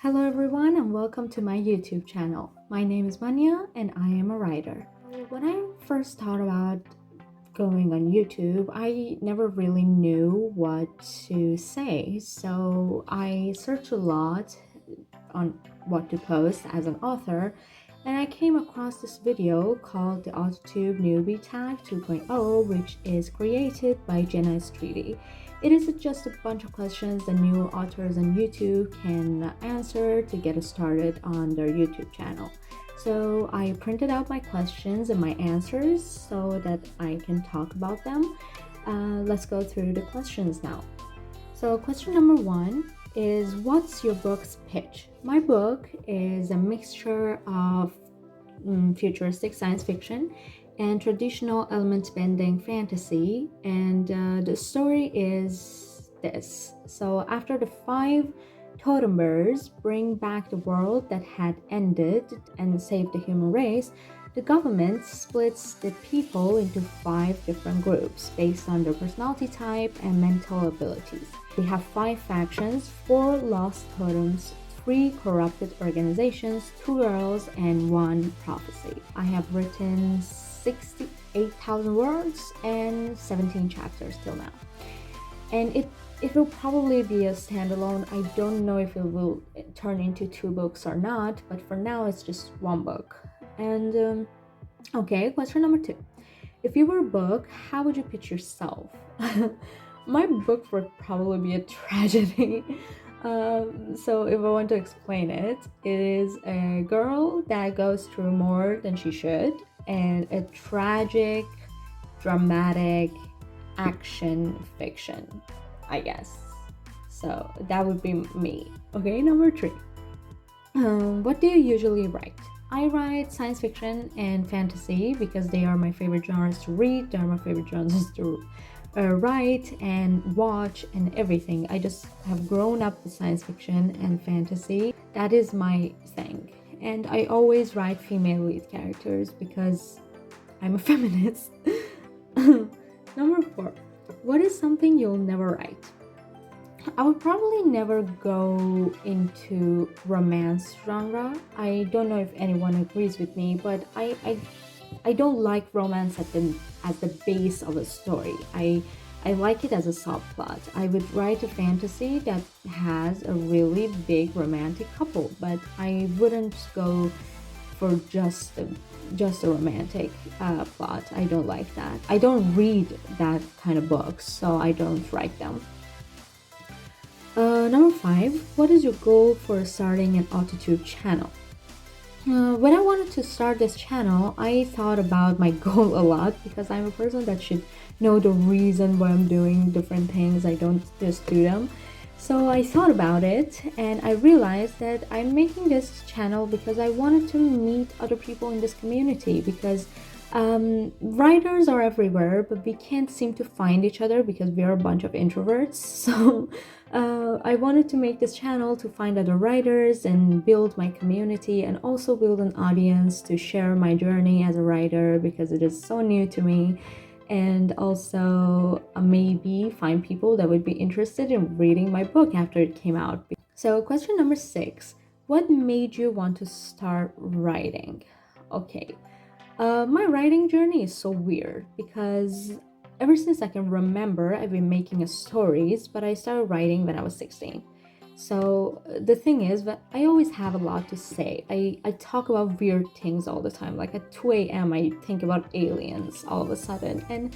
Hello everyone and welcome to my YouTube channel. My name is Mania and I am a writer. When I first thought about going on YouTube, I never really knew what to say. So I searched a lot on what to post as an author, and I came across this video called the Authortube Newbie Tag 2.0, which is created by Jenna and Streety. It is just a bunch of questions that new authors on YouTube can answer to get started on their YouTube channel. So I printed out my questions and my answers so that I can talk about them. Let's go through the questions now. So question number 1 is, what's your book's pitch? My book is a mixture of futuristic science fiction and traditional element-bending fantasy, and the story is this. So after the 5 totem birds bring back the world that had ended and save the human race, the government splits the people into 5 different groups based on their personality type and mental abilities. We have 5 factions, 4 lost totems, 3 corrupted organizations, 2 girls, and 1 prophecy. I have written 68,000 words and 17 chapters till now. And it will probably be a standalone. I don't know if it will turn into 2 books or not, but for now it's just 1 book. And okay, question number 2. If you were a book, how would you pitch yourself? My book would probably be a tragedy. So if I want to explain it, it is a girl that goes through more than she should, and a tragic, dramatic action fiction, I guess. So that would be me. Okay, number 3. What do you usually write? I write science fiction and fantasy because they are my favorite genres to read. They are my favorite genres to write and watch and everything. I just have grown up with science fiction and fantasy. That is my thing. And I always write female lead characters because I'm a feminist. Number 4. What is something you'll never write? I would probably never go into romance genre. I don't know if anyone agrees with me, but I don't like romance as the base of a story. I like it as a subplot. I would write a fantasy that has a really big romantic couple, but I wouldn't go for just a romantic plot. I don't like that. I don't read that kind of books, so I don't write them. Number 5. What is your goal for starting an Authortube channel? When I wanted to start this channel, I thought about my goal a lot because I'm a person that should know the reason why I'm doing different things. I don't just do them. So I thought about it and I realized that I'm making this channel because I wanted to meet other people in this community, because writers are everywhere, but we can't seem to find each other because we are a bunch of introverts. So I wanted to make this channel to find other writers and build my community, and also build an audience to share my journey as a writer because it is so new to me, and also maybe find people that would be interested in reading my book after it came out. So question number 6. What made you want to start writing? Okay. My writing journey is so weird because ever since I can remember, I've been making stories, but I started writing when I was 16. So the thing is that I always have a lot to say. I talk about weird things all the time. Like at 2 a.m. I think about aliens all of a sudden, and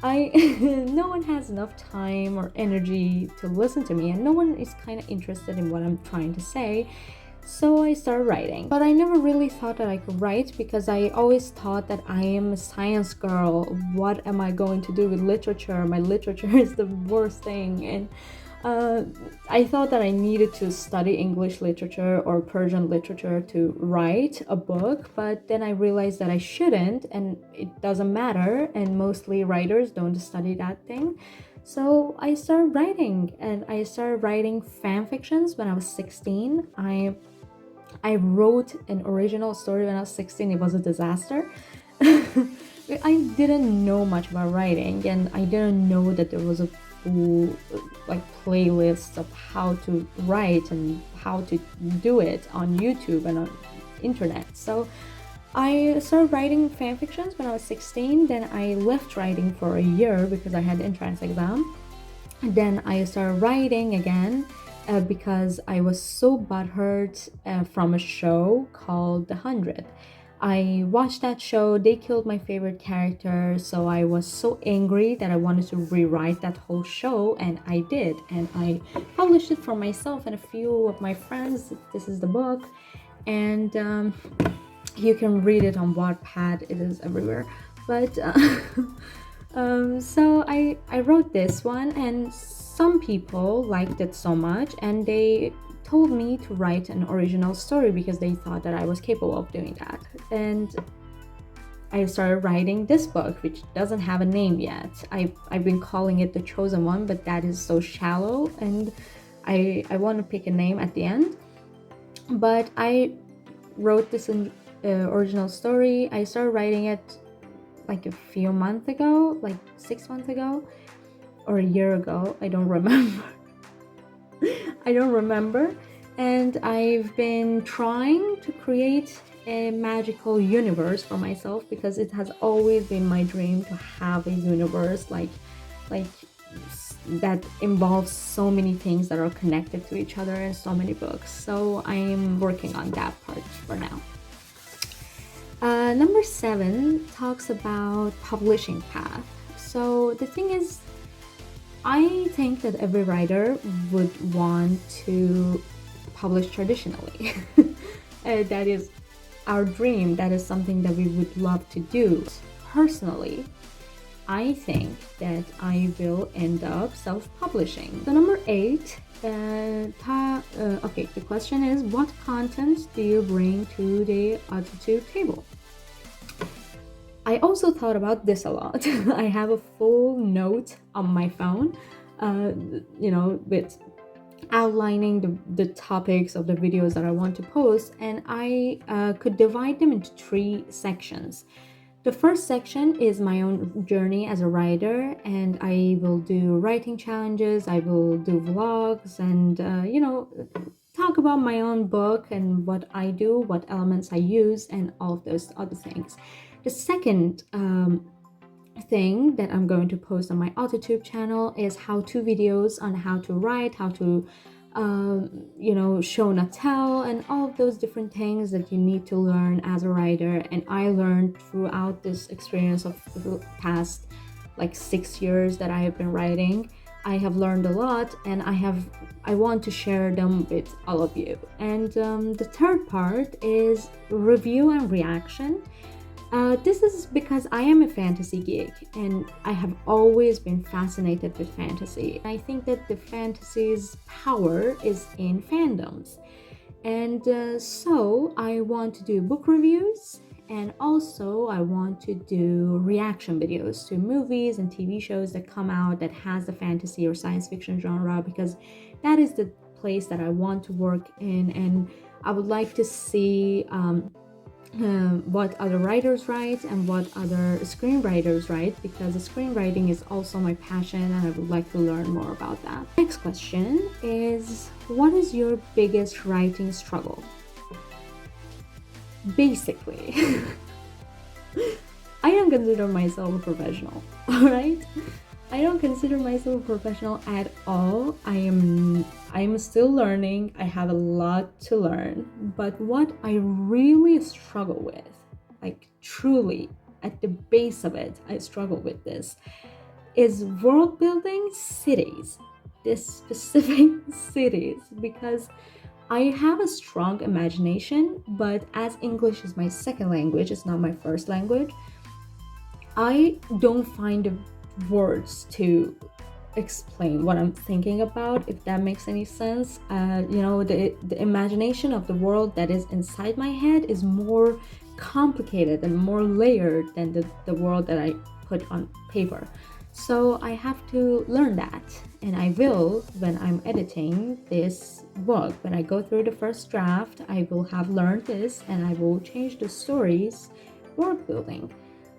no one has enough time or energy to listen to me, and no one is kind of interested in what I'm trying to say. So I started writing, but I never really thought that I could write because I always thought that I am a science girl. What am I going to do with literature? My literature is the worst thing. And I thought that I needed to study English literature or Persian literature to write a book, but then I realized that I shouldn't, and it doesn't matter, and mostly writers don't study that thing. So I started writing, and I started writing fan fictions when I was 16. I wrote an original story when I was 16. It was a disaster. I didn't know much about writing, and I didn't know that there was a full like playlists of how to write and how to do it on YouTube and on internet. So I started writing fan fictions when I was 16. Then I left writing for a year because I had entrance exam. Then I started writing again because I was so butthurt from a show called The 100. I watched that show, they killed my favorite character, so I was so angry that I wanted to rewrite that whole show, and I did. And I published it for myself and a few of my friends. This is the book, and you can read it on Wattpad, it is everywhere. But so I wrote this one, and some people liked it so much, and they told me to write an original story because they thought that I was capable of doing that. And I started writing this book, which doesn't have a name yet. I've been calling it The Chosen One, but that is so shallow, and I want to pick a name at the end. But I wrote this original story. I started writing it like a few months ago, like 6 months ago or a year ago. I don't remember. I don't remember. And I've been trying to create a magical universe for myself because it has always been my dream to have a universe like that involves so many things that are connected to each other and so many books. So I'm working on that part for now. Number 7 talks about publishing path. So the thing is, I think that every writer would want to publish traditionally. That is our dream. That is something that we would love to do. Personally, I think that I will end up self-publishing. So number 8, okay, the question is, what content do you bring to the Authortube table? I also thought about this a lot. I have a full note on my phone, with outlining the topics of the videos that I want to post, and I could divide them into 3 sections. The first section is my own journey as a writer, and I will do writing challenges, I will do vlogs, and talk about my own book and what I do, what elements I use, and all of those other things. The second thing that I'm going to post on my Authortube channel is how-to videos on how to write, how to show not tell, and all of those different things that you need to learn as a writer. And I learned throughout this experience of the past like 6 years that I have been writing. I have learned a lot, and I want to share them with all of you. And the third part is review and reaction. This is because I am a fantasy geek, and I have always been fascinated with fantasy. I think that the fantasy's power is in fandoms. And so I want to do book reviews, and also I want to do reaction videos to movies and TV shows that come out that has the fantasy or science fiction genre, because that is the place that I want to work in, and I would like to see what other writers write and what other screenwriters write, because the screenwriting is also my passion and I would like to learn more about that. Next question is, what is your biggest writing struggle? Basically, I don't consider myself a professional, alright? I don't consider myself a professional at all. I am still learning. I have a lot to learn. But what I really struggle with, like truly at the base of it, I struggle with this, is world building cities. This specific cities, because I have a strong imagination, but as English is my second language, it's not my first language, I don't find the words to explain what I'm thinking about, if that makes any sense. The imagination of the world that is inside my head is more complicated and more layered than the world that I put on paper. So I have to learn that, and I will when I'm editing this book. When I go through the first draft, I will have learned this, and I will change the story's world building.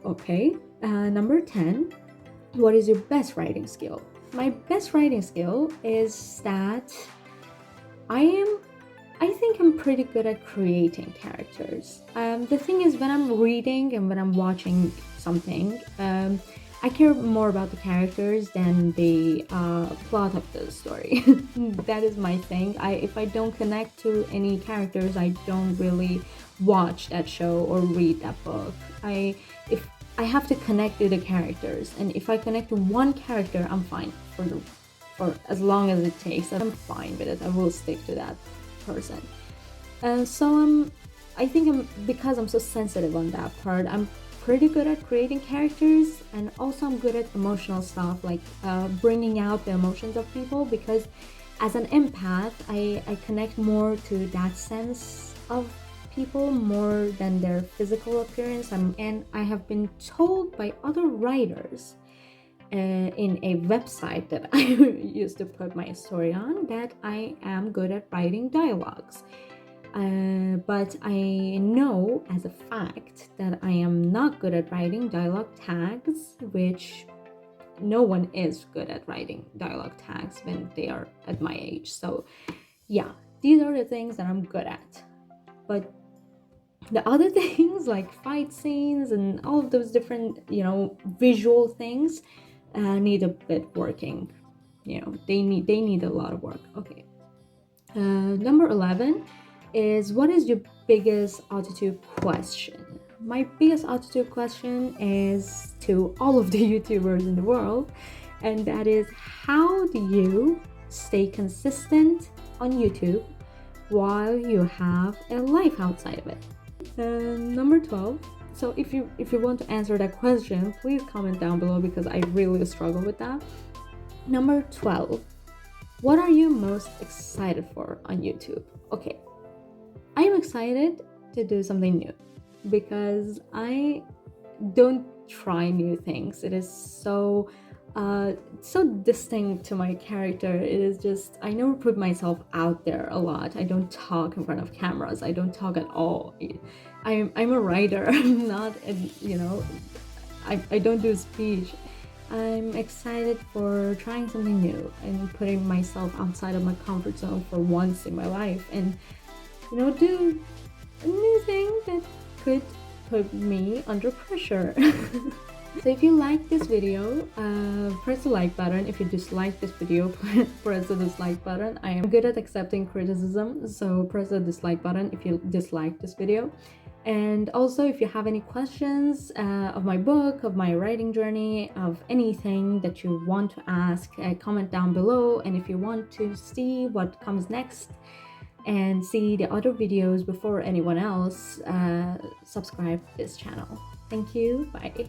Okay, number 10. What is your best writing skill? my best writing skill is that I think I'm pretty good at creating characters. The thing is, when I'm reading and when I'm watching something, I care more about the characters than the plot of the story. That is my thing. If I don't connect to any characters, I don't really watch that show or read that book. If I have to connect to the characters, and if I connect to one character, I'm fine for as long as it takes. I'm fine with it. I will stick to that person. So I think because I'm so sensitive on that part, I'm pretty good at creating characters, and also I'm good at emotional stuff, like bringing out the emotions of people, because as an empath, I connect more to that sense of people more than their physical appearance. And I have been told by other writers in a website that I used to put my story on that I am good at writing dialogues. But I know as a fact that I am not good at writing dialogue tags, which no one is good at writing dialogue tags when they are at my age. So yeah, these are the things that I'm good at. But the other things like fight scenes and all of those different, visual things need a bit working. They need a lot of work. Okay. Number 11 is, what is your biggest Authortube question? My biggest Authortube question is to all of the YouTubers in the world, and that is, how do you stay consistent on YouTube while you have a life outside of it? Number 12. So if you want to answer that question, please comment down below, because I really struggle with that. Number 12. What are you most excited for on YouTube? Okay, I am excited to do something new, because I don't try new things. It is so distinct to my character. It is just, I never put myself out there a lot. I don't talk in front of cameras. I don't talk at all. I'm a writer. I'm not, I don't do speech. I'm excited for trying something new and putting myself outside of my comfort zone for once in my life, and do a new thing that could put me under pressure. So if you like this video, press the like button. If you dislike this video, press the dislike button. I am good at accepting criticism, so press the dislike button if you dislike this video. And also, if you have any questions of my book, of my writing journey, of anything that you want to ask, comment down below. And if you want to see what comes next and see the other videos before anyone else, subscribe to this channel. Thank you. Bye.